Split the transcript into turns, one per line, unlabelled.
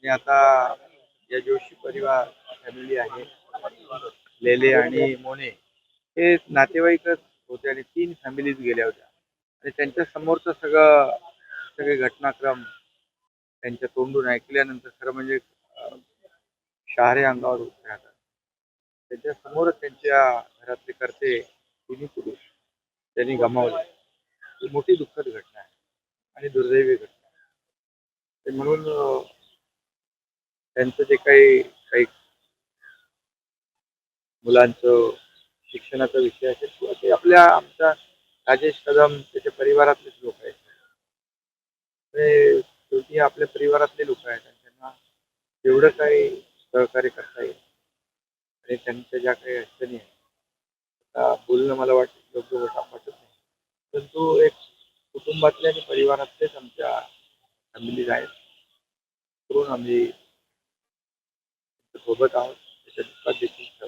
आणि आता या जोशी परिवार फॅमिली आहे, लेले आणि मोने हे नातेवाईकच होते आणि 3 फॅमिलीज गेल्या होत्या आणि त्यांच्या समोरचं सगळे घटनाक्रम त्यांच्या तोंडून ऐकल्यानंतर खरं म्हणजे शहारे अंगावर उभे राहतात. त्यांच्या समोरच त्यांच्या घरातले करते तिन्ही पुरुष त्यांनी गमावले. ही मोठी दुःखद घटना आहे आणि दुर्दैवी घटना आहे. ते म्हणून त्यांचं जे काही काही मुलांचं शिक्षणाचा विषय असेल किंवा ते आमच्या राजेश कदम त्याच्या परिवारातलेच लोक आहेत. ते शेवटी आपल्या परिवारातले लोक आहेत आणि त्यांना जेवढं काही सहकार्य करता येईल आणि त्यांच्या ज्या काही अडचणी आहेत आता बोलणं मला वाटतं योग्य वाटत नाही. परंतु एक कुटुंबातले आणि परिवारातलेच आमच्या फॅमिलीज आहेत. करून आम्ही सोबत आहोत त्याच्या दुःखात देखील.